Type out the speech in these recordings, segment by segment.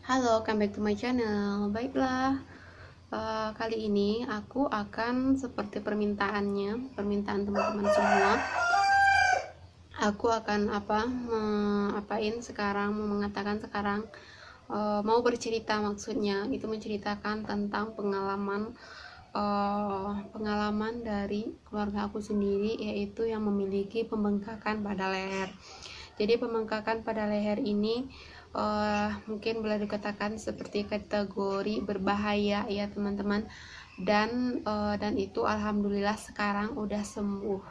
Halo, come back to my channel. Baiklah, kali ini aku akan seperti permintaan teman-teman semua. Aku akan mengatakan sekarang, mau bercerita, maksudnya itu menceritakan tentang pengalaman dari keluarga aku sendiri, yaitu yang memiliki pembengkakan pada leher. Jadi pembengkakan pada leher ini mungkin boleh dikatakan seperti kategori berbahaya ya teman-teman, dan itu alhamdulillah sekarang udah sembuh.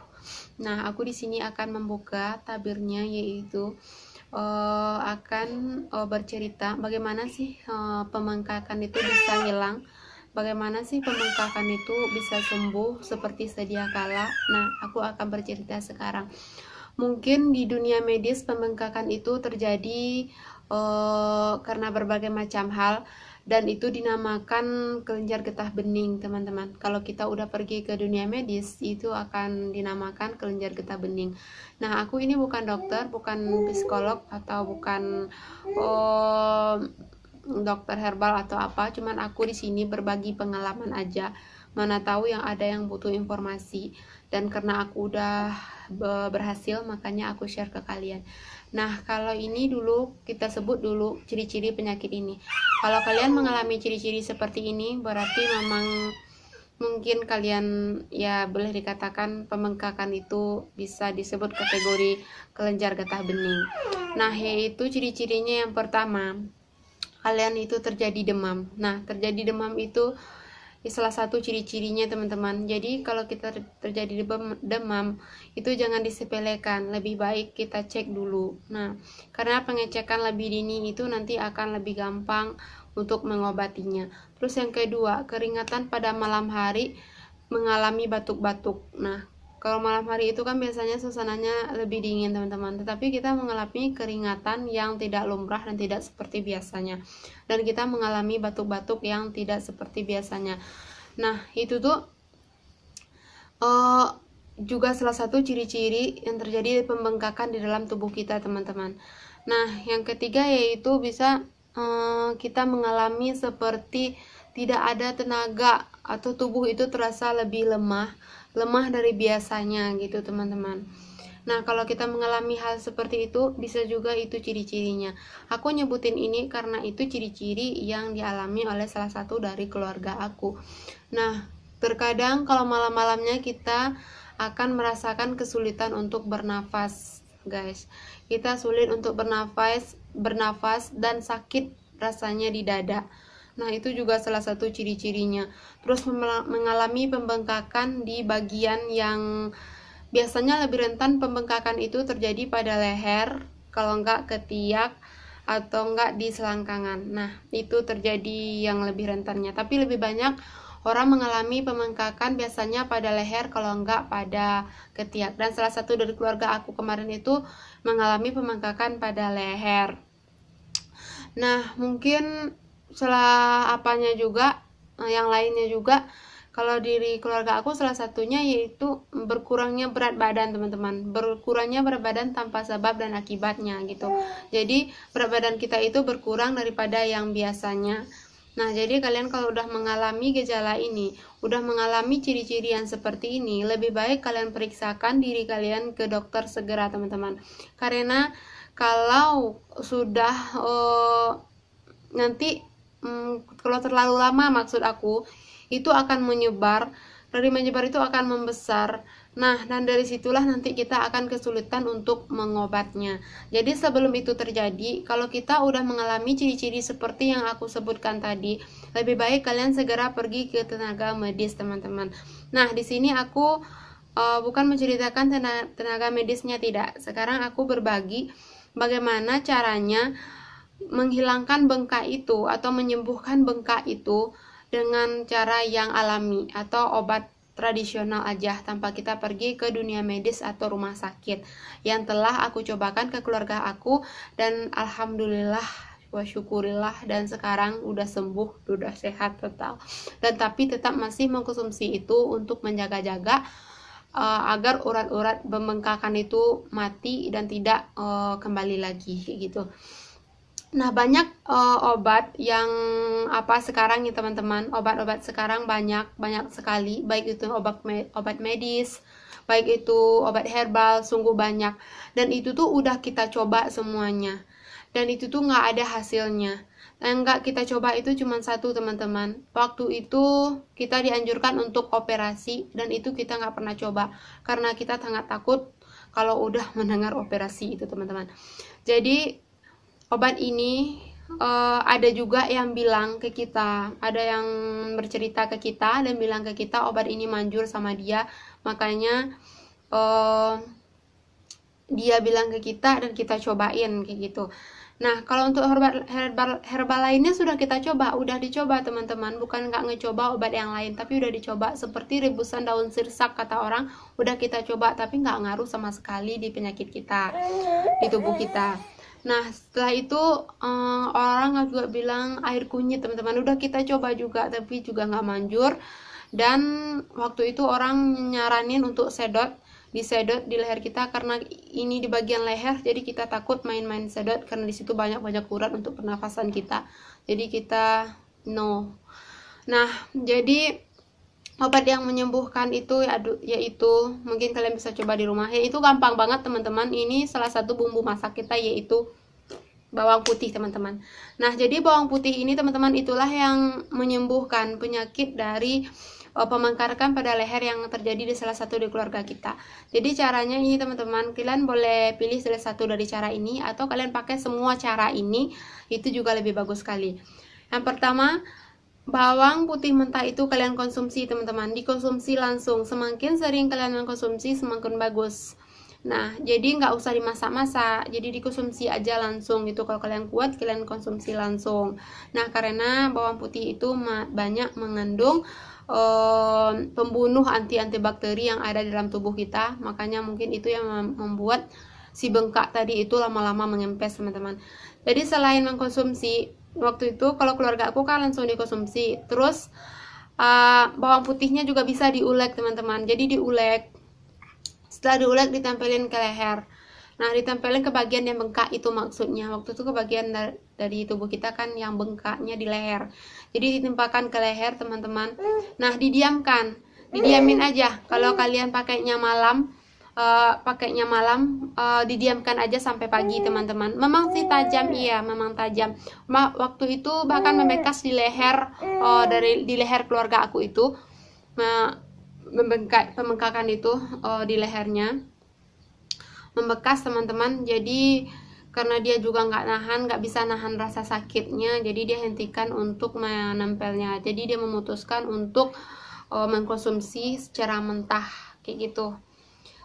Nah, aku di sini akan membuka tabirnya, yaitu akan bercerita bagaimana sih pembengkakan itu bisa hilang, bagaimana sih pembengkakan itu bisa sembuh seperti sedia kala. Nah, aku akan bercerita sekarang. Mungkin di dunia medis pembengkakan itu terjadi karena berbagai macam hal, dan itu dinamakan kelenjar getah bening, teman-teman. Kalau kita udah pergi ke dunia medis, itu akan dinamakan kelenjar getah bening. Nah, aku ini bukan dokter, bukan psikolog, atau bukan dokter herbal atau apa, cuman aku di sini berbagi pengalaman aja. Mana tahu yang ada yang butuh informasi, dan karena aku udah berhasil, makanya aku share ke kalian. Nah, kalau ini dulu kita sebut dulu ciri-ciri penyakit ini. Kalau kalian mengalami ciri-ciri seperti ini, berarti memang mungkin kalian ya boleh dikatakan pembengkakan itu bisa disebut kategori kelenjar getah bening. Nah, yaitu ciri-cirinya yang pertama, kalian itu terjadi demam. Nah, terjadi demam itu salah satu ciri-cirinya, teman-teman. Jadi kalau kita terjadi demam itu jangan disepelekan, lebih baik kita cek dulu. Nah, karena pengecekan lebih dini itu nanti akan lebih gampang untuk mengobatinya. Terus yang kedua, keringatan pada malam hari mengalami batuk-batuk. Nah, kalau malam hari itu kan biasanya suasananya lebih dingin, teman-teman, tetapi kita mengalami keringatan yang tidak lumrah dan tidak seperti biasanya, dan kita mengalami batuk-batuk yang tidak seperti biasanya. Nah, itu tuh juga salah satu ciri-ciri yang terjadi pembengkakan di dalam tubuh kita, teman-teman. Nah, yang ketiga yaitu bisa kita mengalami seperti tidak ada tenaga, atau tubuh itu terasa lebih lemah dari biasanya gitu, teman-teman. Nah, kalau kita mengalami hal seperti itu, bisa juga itu ciri-cirinya. Aku nyebutin ini karena itu ciri-ciri yang dialami oleh salah satu dari keluarga aku. Nah, terkadang kalau malam-malamnya kita akan merasakan kesulitan untuk bernafas, guys. Kita sulit untuk bernafas dan sakit rasanya di dada. Nah, itu juga salah satu ciri-cirinya. Terus mengalami pembengkakan di bagian yang biasanya lebih rentan. Pembengkakan itu terjadi pada leher, kalau enggak ketiak, atau enggak di selangkangan. Nah, itu terjadi yang lebih rentannya. Tapi lebih banyak orang mengalami pembengkakan biasanya pada leher, kalau enggak pada ketiak. Dan salah satu dari keluarga aku kemarin itu mengalami pembengkakan pada leher. Nah, mungkin salah apanya juga, yang lainnya juga, kalau diri keluarga aku salah satunya yaitu berkurangnya berat badan, teman-teman. Berkurangnya berat badan tanpa sebab dan akibatnya gitu. Jadi berat badan kita itu berkurang daripada yang biasanya. Nah, jadi kalian kalau udah mengalami gejala ini, udah mengalami ciri-ciri yang seperti ini, lebih baik kalian periksakan diri kalian ke dokter segera, teman-teman. Karena kalau sudah nanti kalau terlalu lama, maksud aku, itu akan menyebar. Dari menyebar itu akan membesar. Nah, dan dari situlah nanti kita akan kesulitan untuk mengobatnya. Jadi sebelum itu terjadi, kalau kita udah mengalami ciri-ciri seperti yang aku sebutkan tadi, lebih baik kalian segera pergi ke tenaga medis, teman-teman. Nah, di sini aku bukan menceritakan tenaga medisnya, tidak. Sekarang aku berbagi bagaimana caranya menghilangkan bengkak itu atau menyembuhkan bengkak itu dengan cara yang alami atau obat tradisional aja, tanpa kita pergi ke dunia medis atau rumah sakit, yang telah aku cobakan ke keluarga aku, dan alhamdulillah wa syukurillah, dan sekarang udah sembuh, udah sehat total. Dan tapi tetap masih mengkonsumsi itu untuk menjaga-jaga agar urat-urat pembengkakan itu mati dan tidak kembali lagi gitu. Nah, banyak obat yang sekarang ya teman-teman, obat-obat sekarang banyak sekali, baik itu obat medis, baik itu obat herbal, sungguh banyak. Dan itu tuh udah kita coba semuanya, dan itu tuh nggak ada hasilnya. Yang nggak kita coba itu cuma satu teman-teman. Waktu itu kita dianjurkan untuk operasi, dan itu kita nggak pernah coba karena kita sangat takut kalau udah mendengar operasi itu teman-teman. Jadi obat ini ada juga yang bilang ke kita, ada yang bercerita ke kita dan bilang ke kita obat ini manjur sama dia, makanya dia bilang ke kita dan kita cobain kayak gitu. Nah, kalau untuk herbal lainnya sudah kita coba, udah dicoba teman-teman, bukan nggak ngecoba obat yang lain, tapi udah dicoba. Seperti rebusan daun sirsak kata orang, udah kita coba, tapi nggak ngaruh sama sekali di penyakit kita, di tubuh kita. Nah, setelah itu orang juga bilang air kunyit teman-teman, udah kita coba juga, tapi juga nggak manjur. Dan waktu itu orang nyaranin untuk disedot di leher kita, karena ini di bagian leher, jadi kita takut main-main sedot karena di situ banyak urat untuk pernafasan kita, jadi kita no. Nah, jadi obat yang menyembuhkan itu yaitu mungkin kalian bisa coba di rumah, yaitu gampang banget teman-teman. Ini salah satu bumbu masak kita, yaitu bawang putih teman-teman. Nah, jadi bawang putih ini teman-teman itulah yang menyembuhkan penyakit dari pemengkakan pada leher yang terjadi di salah satu di keluarga kita. Jadi caranya ini teman-teman, kalian boleh pilih salah satu dari cara ini, atau kalian pakai semua cara ini, itu juga lebih bagus sekali. Yang pertama, bawang putih mentah itu kalian konsumsi teman-teman, dikonsumsi langsung. Semakin sering kalian mengkonsumsi semakin bagus. Nah, jadi nggak usah dimasak-masak, jadi dikonsumsi aja langsung gitu. Kalau kalian kuat, kalian konsumsi langsung. Nah, karena bawang putih itu banyak mengandung pembunuh antibakteri yang ada dalam tubuh kita, makanya mungkin itu yang membuat si bengkak tadi itu lama-lama mengempes teman-teman. Jadi selain mengkonsumsi, waktu itu kalau keluarga aku kan langsung dikonsumsi, terus bawang putihnya juga bisa diulek teman-teman. Jadi diulek, setelah diulek ditempelin ke leher. Nah, ditempelin ke bagian yang bengkak itu maksudnya. Waktu itu ke bagian dari tubuh kita kan yang bengkaknya di leher. Jadi ditimpakan ke leher teman-teman. Nah, didiamin aja. Kalau kalian pakainya malam, didiamkan aja sampai pagi teman-teman. Memang sih tajam, iya memang tajam. Waktu itu bahkan membekas di leher, di leher keluarga aku itu, pembengkakan itu di lehernya membekas teman-teman. Jadi karena dia juga nggak bisa nahan rasa sakitnya, jadi dia hentikan untuk menempelnya. Jadi dia memutuskan untuk mengkonsumsi secara mentah kayak gitu.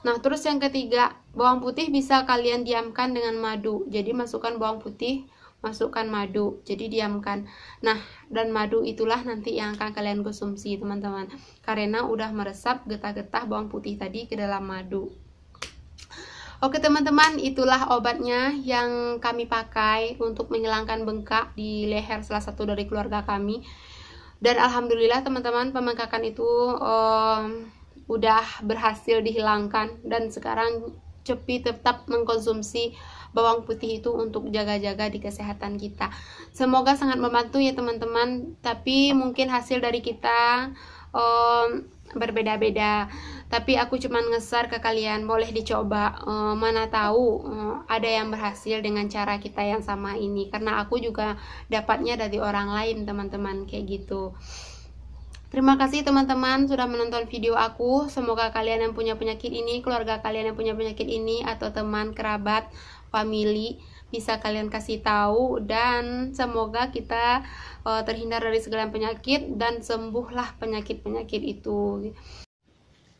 Nah, terus yang ketiga, bawang putih bisa kalian diamkan dengan madu. Jadi masukkan bawang putih, masukkan madu, jadi diamkan. Nah, dan madu itulah nanti yang akan kalian konsumsi teman-teman, karena udah meresap getah-getah bawang putih tadi ke dalam madu. Oke teman-teman, itulah obatnya yang kami pakai untuk menghilangkan bengkak di leher salah satu dari keluarga kami. Dan alhamdulillah teman-teman, pembengkakan itu udah berhasil dihilangkan. Dan sekarang Cepi tetap mengkonsumsi bawang putih itu untuk jaga-jaga di kesehatan kita. Semoga sangat membantu ya teman-teman. Tapi mungkin hasil dari kita berbeda-beda, tapi aku cuman nge-share ke kalian, boleh dicoba. Mana tahu ada yang berhasil dengan cara kita yang sama ini, karena aku juga dapatnya dari orang lain teman-teman kayak gitu. Terima kasih teman-teman sudah menonton video aku. Semoga kalian yang punya penyakit ini, keluarga kalian yang punya penyakit ini, atau teman, kerabat, family, bisa kalian kasih tahu, dan semoga kita terhindar dari segala penyakit dan sembuhlah penyakit-penyakit itu.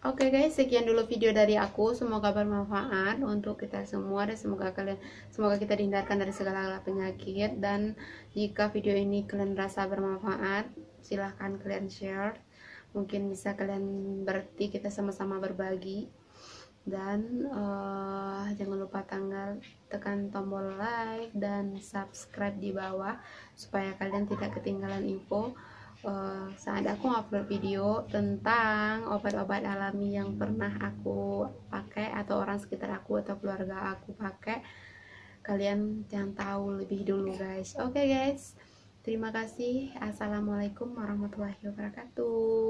Oke guys, sekian dulu video dari aku. Semoga bermanfaat untuk kita semua, dan semoga kita dihindarkan dari segala penyakit. Dan jika video ini kalian rasa bermanfaat, silahkan kalian share. Mungkin bisa kalian berarti kita sama-sama berbagi. Dan jangan lupa tekan tombol like dan subscribe di bawah, supaya kalian tidak ketinggalan info saat aku upload video tentang obat-obat alami yang pernah aku pakai, atau orang sekitar aku atau keluarga aku pakai. kalian yang tahu lebih dulu guys. Oke guys, terima kasih. Assalamualaikum warahmatullahi wabarakatuh.